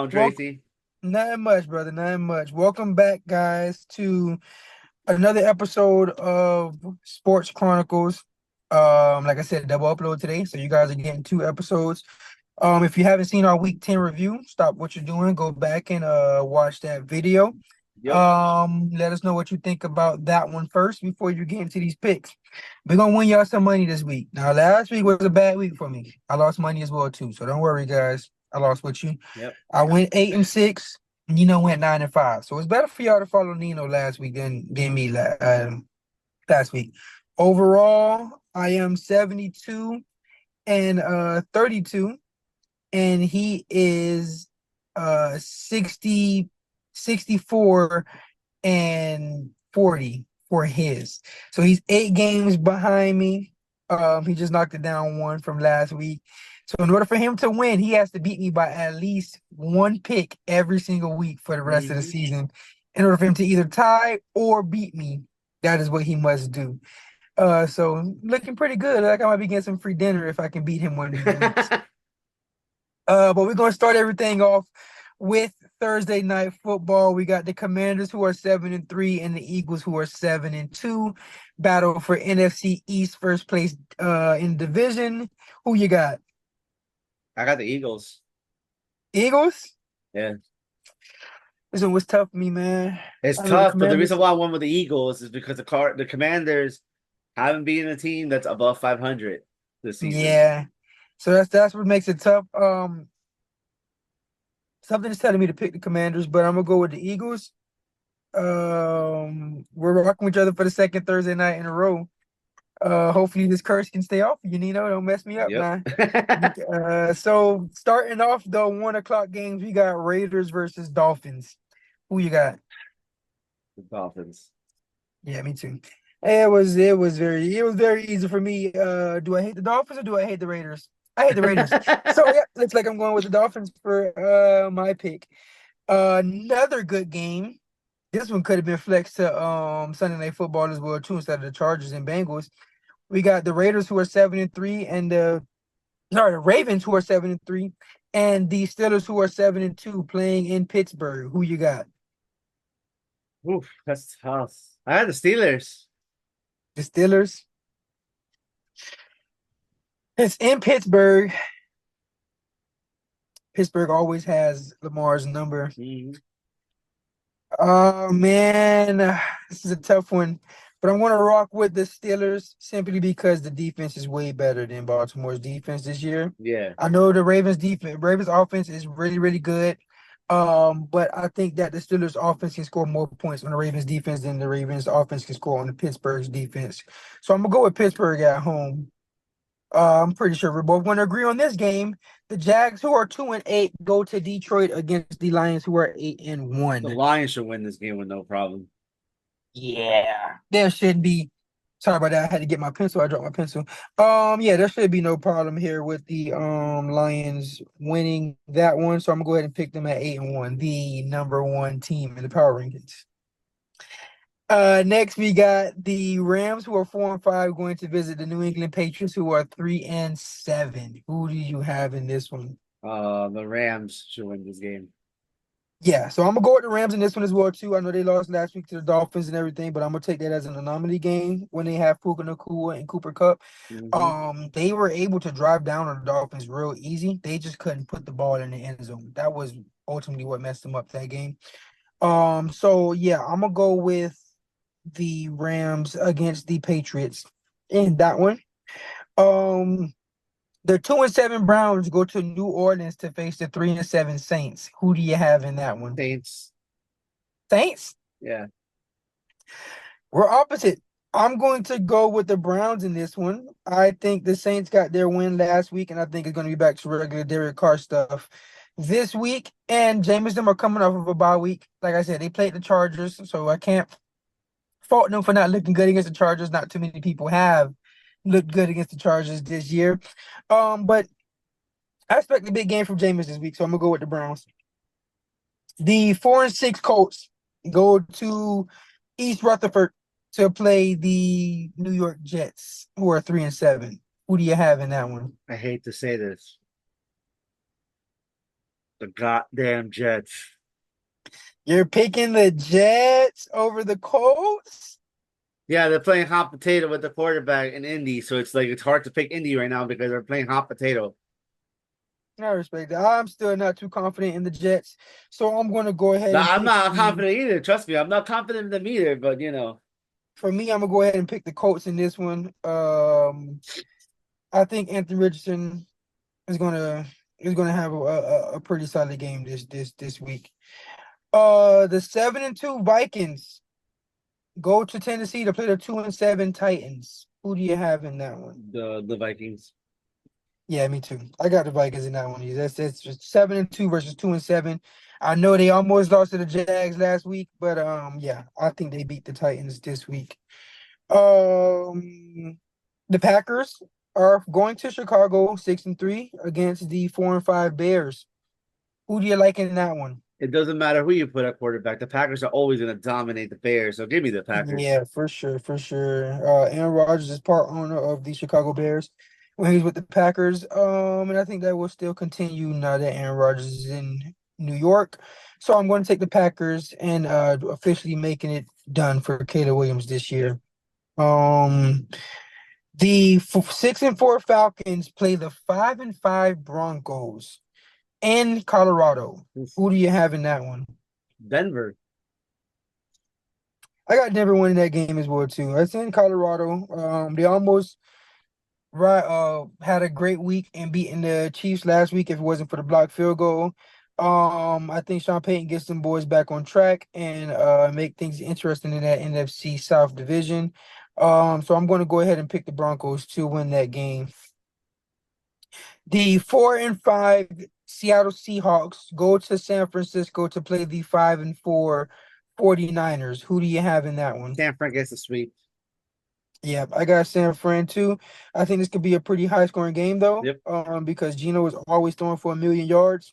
Well, Tracy. nothing much, brother. Nothing much. Welcome back, guys, to another episode of Sports Chronicles. Like I said, double upload today, so you guys are getting two episodes. If you haven't seen our Week 10 review, stop what you're doing, go back and watch that video. Yep. Let us know what you think about that one first before you get into these picks. We're gonna win y'all some money this week. Now, last week was a bad week for me. I lost money as well too, so don't worry, guys. I lost with you. Yep. I went 8-6. Nino went 9-5. So it's better for y'all to follow Nino last week than me last week. Overall, I am 72 and 32, and he is 60, 64 and 40 for his. So he's 8 games behind me. He just knocked it down one from last week. So in order for him to win, he has to beat me by at least one pick every single week for the rest of the hmm season. In order for him to either tie or beat me, that is what he must do. So looking pretty good. Like I might be getting some free dinner if I can beat him one of these weeks. But we're gonna start everything off with Thursday night football. We got the Commanders who are 7-3 and the Eagles who are 7-2. Battle for NFC East first place in division. Who you got? I got the Eagles. Eagles? Yeah. This one was tough for me, man. It's I know the tough, but the reason Commanders. why I won with the Eagles is because the Commanders haven't been a team that's above 500 this season. Yeah. So that's what makes it tough. Something is telling me to pick the Commanders, but I'm gonna go with the Eagles. We're rocking with each other for the second Thursday night in a row. Hopefully this curse can stay off you, Nino. Don't mess me up Yep. now. The So starting off the 1 o'clock games, we got Raiders versus Dolphins. Who you got? Dolphins. Yeah, me too. It was very easy for me. Do I hate the Dolphins or do I hate the Raiders? I hate the Raiders. So yeah, looks like I'm going with the Dolphins for my pick. Another good game. This one could have been flexed to Sunday Night Football as well too, instead of the Chargers and Bengals. We got the Raiders who are 7-3 and the Ravens who are 7-3 and the Steelers who are 7-2 playing in Pittsburgh. Who you got? Oof, that's tough. I had the Steelers. The Steelers. It's in Pittsburgh. Pittsburgh always has Lamar's number. Mhm. Oh man, this is a tough one. But I'm gonna rock with the Steelers simply because the defense is way better than Baltimore's defense this year. Yeah. I know the Ravens offense is really, really good. But I think that the Steelers offense can score more points on the Ravens defense than the Ravens offense can score on the Pittsburgh's defense. So I'm gonna go with Pittsburgh at home. I'm pretty sure we're both going to agree on this game. The Jags, who are 2-8, go to Detroit against the Lions, who are 8 and The 1. Lions should win this game with no problem. Yeah, there should be. Sorry about that. I had to get my pencil. I dropped my pencil. Yeah, there should be no problem here with the Lions winning that one. So I'm gonna go ahead and pick them at 8 and 1, the number one team in the power rankings. Next we got the Rams who are 4-5 going to visit the New England Patriots who are 3-7. Who do you have in this one? The Rams should win this game. Yeah, so I'm gonna go with the Rams in this one as well too. I know they lost last week to the Dolphins and everything, but I'm gonna take that as an anomaly game when they have Puka Nacua and Cooper Cup. hmm They were able to drive down on the Dolphins real easy. They just couldn't put the ball in the end zone. That was ultimately what messed them up that game. So yeah, I'm gonna go with the Rams against the Patriots in that one. Um, the 2-7 Browns go to New Orleans to face the 3-7 Saints. Who do you have in that one? Saints. Saints? Yeah. We're opposite. I'm going to go with the Browns in this one. I think the Saints got their win last week, and I think it's going to be back to regular Derek Carr stuff this week. And Jameson are coming off of a bye week. Like I said, they played the Chargers, so I can't fault them for not looking good against the Chargers. Not too many people have looked good against the Chargers this year. But I expect a big game from Jameis this week, so I'm gonna go with the Browns. The 4-6 Colts go to East Rutherford to play the New York Jets, who are 3-7. Who do you have in that one? I hate to say this. The goddamn Jets. You're picking the Jets over the Colts? Yeah, they're playing hot potato with the quarterback in Indy, so it's like it's hard to pick Indy right now because they're playing hot potato. I respect that. I'm still not too confident in the Jets, so I'm going to go ahead Now, and I'm pick not the. confident either. Trust me, I'm not confident in them either. But For me, I'm gonna go ahead and pick the Colts in this one. I think Anthony Richardson is gonna have a pretty solid game this week. The 7-2 Vikings go to Tennessee to play the 2-7 Titans. Who do you have in that one? the Vikings. Yeah, me too. I got the Vikings in that one. That's just 7-2 versus 2-7. I know they almost lost to the Jags last week, but yeah, I think they beat the Titans this week. Um, the Packers are going to Chicago 6-3 against the 4-5 Bears. Who do you like in that one? It doesn't matter who you put at quarterback. The Packers are always going to dominate the Bears. So give me the Packers. Yeah, for sure, for sure. Aaron Rodgers is part owner of the Chicago Bears when he's with the Packers. And I think that will still continue now that Aaron Rodgers is in New York. So I'm going to take the Packers and officially making it done for Caleb Williams this year. Um, the 6-4 Falcons play the 5-5 Broncos in Colorado. Who do you have in that one? Denver. I got Denver winning that game as well too. It's in Colorado. They almost had a great week and beating the Chiefs last week if it wasn't for the blocked field goal. I think Sean Payton gets them boys back on track and make things interesting in that NFC South division. So I'm going to go ahead and pick the Broncos to win that game. The 4-5 Seattle Seahawks go to San Francisco to play the 5-4 49ers. Who do you have in that one? San Fran gets a sweep. Yeah, I got San Fran too. I think this could be a pretty high scoring game though, Yep. because Gino is always throwing for 1,000,000 yards.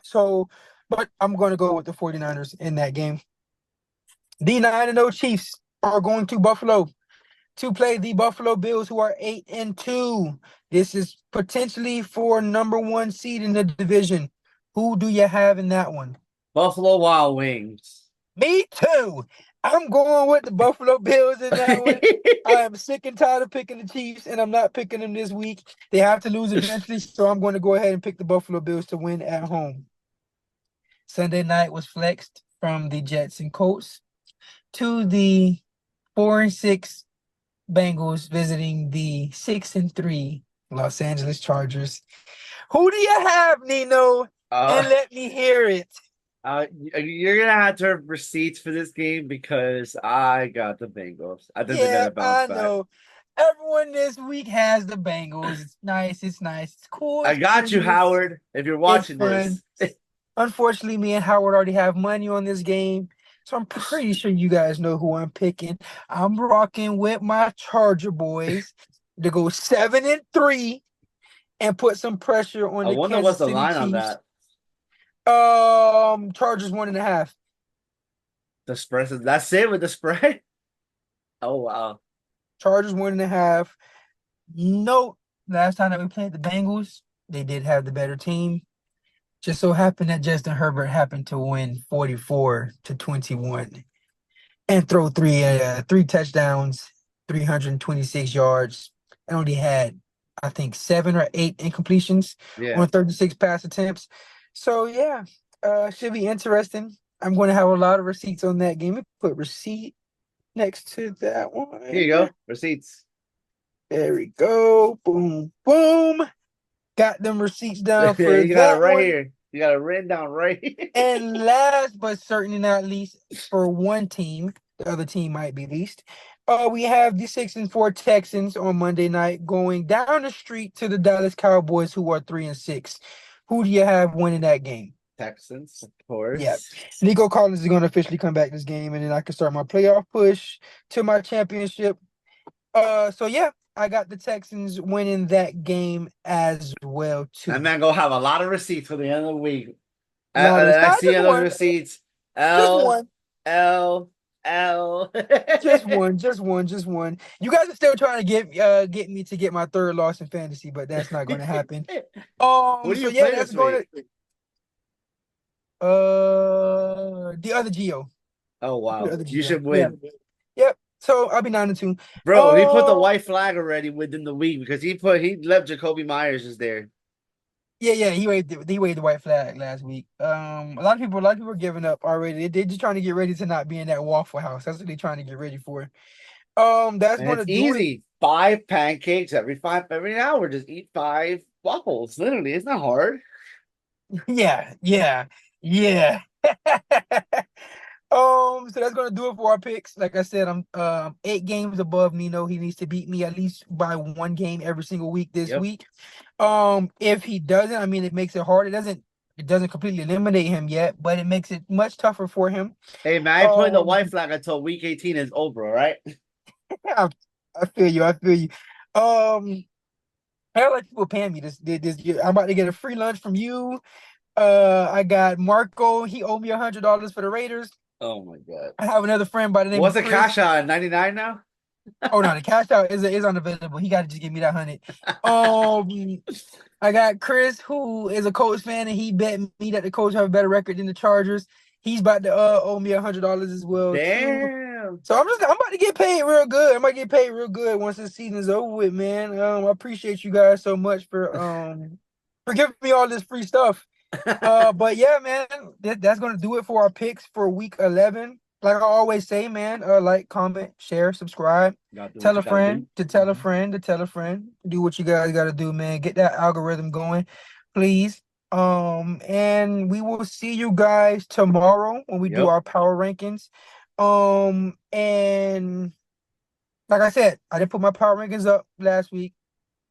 So, but I'm going to go with the 49ers in that game. The 9-0 Chiefs are going to Buffalo to play the Buffalo Bills, who are 8-2. This is potentially for number one seed in the division. Who do you have in that one? Buffalo Wild Wings. Me too. I'm going with the Buffalo Bills in that one. I am sick and tired of picking the Chiefs, and I'm not picking them this week. They have to lose eventually, so I'm going to go ahead and pick the Buffalo Bills to win at home. Sunday night was flexed from the Jets and Colts to the 4-6 Bengals visiting the 6-3 Los Angeles Chargers. Who do you have, Nino? uh, And let me hear it. you're gonna have to have receipts for this game because I got the Bengals. I think they're Yeah, gonna bounce I back. know. Everyone this week has the Bengals. It's nice. It's nice. It's cool. I It's got you, curious. Howard. If you're It's watching fun. this, Unfortunately, me and Howard already have money on this game. So I'm pretty sure you guys know who I'm picking. I'm rocking with my Charger boys to go 7-3 and put some pressure on I the wonder what's Kansas the City line on Chiefs. that. Chargers 1.5. The spread. That's it with the spread. Oh wow. Chargers 1.5. Note, last time that we played the Bengals, they did have the better team. Just so happened that Justin Herbert happened to win 44-21 and throw three touchdowns, 326 yards, and only had I think 7 or 8 incompletions Yeah. on 36 pass attempts. So yeah, should be interesting. I'm going to have a lot of receipts on that game. Put receipt next to that Here you one. go. Receipts. There we go. Boom, boom. Got them receipts down for You got it that right one. here. You got it written down right here. And last but certainly not least, for one team, the other team might be least. We have the 6-4 Texans on Monday night going down the street to the Dallas Cowboys, who are 3-6. Who do you have winning that game? Texans, of Yeah, course. Nico Collins is going to officially come back this game, and then I can start my playoff push to my championship. So yeah, I got the Texans winning that game as well That too. man gonna have a lot of receipts for the end of the week. Not, And I not see just on those one, receipts. just L one. L L. Just one, just one, just one. You guys are still trying to get me to get my third loss in fantasy, but that's not going to happen. What do So you yeah, play that's this going week? to. The other Geo. Oh The wow, other you Geo. should Yeah. win, Yep. So I'll be 9-2. bro. He put the Oh, white flag already within the week because he left Jacoby Myers just there. yeah. He waved the white flag last week. A lot of people are giving up already. They're just trying to get ready to not be in that Waffle House. That's what they're trying to get ready for. That's And going it's to do it. easy. 5 pancakes every hour. Just eat 5 waffles. Literally, it's not hard. Yeah, yeah, yeah. So that's gonna do it for our picks. Like I said, I'm 8 games above Nino. He needs to beat me at least by 1 game every single week this Yep. week. If he doesn't, I mean, it makes it hard. It doesn't completely eliminate him yet, but it makes it much tougher for him. Hey man, I ain't putting the Um, white flag until week 18 is over. All right. I, I feel you. I feel you. Um, I like people paying me this year. I'm about to get a free lunch from you. I got Marco. He owed me $100 for the Raiders. Oh my god. I have another friend by the name What's of the cash Chris. on? 99 now? Oh no, the cash out is unavailable. He got to just give me that 100. Um, I got Chris, who is a Colts fan, and he bet me that the Colts have a better record than the Chargers. He's about to owe me $100 as well too. Damn. So I'm about to get paid real good. I'm about to get paid real good once this season is over with, man. I appreciate you guys so much for giving me all this free stuff. But yeah, man, that's gonna do it for our picks for week 11. Like I always say, man, like, comment, share, subscribe, Gotta do what tell you a gotta do. friend to tell a friend to tell a friend. Do what you guys gotta do, man. Get that algorithm going, please. And we will see you guys tomorrow when we do Yep. our power rankings. And like I said, I didn't put my power rankings up last week.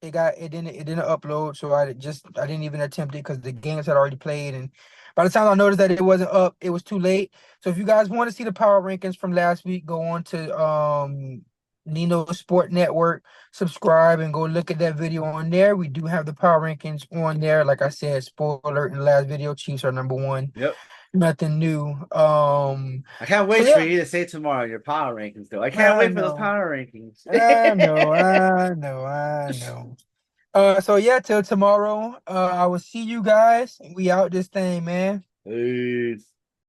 It didn't upload, so I didn't even attempt it because the games had already played, and by the time I noticed that it wasn't up, it was too late. So if you guys want to see the power rankings from last week, go on to Nino Sport Network, subscribe, and go look at that video on there. We do have the power rankings on there. Like I said, spoiler alert in the last video, Chiefs are number one. Yep. Nothing new. I can't So wait for yeah, you to say tomorrow your power rankings though. I can't I wait for those know. power rankings. I know, I know, I know. So yeah, till tomorrow. I will see you guys. We out this thing, man. Peace.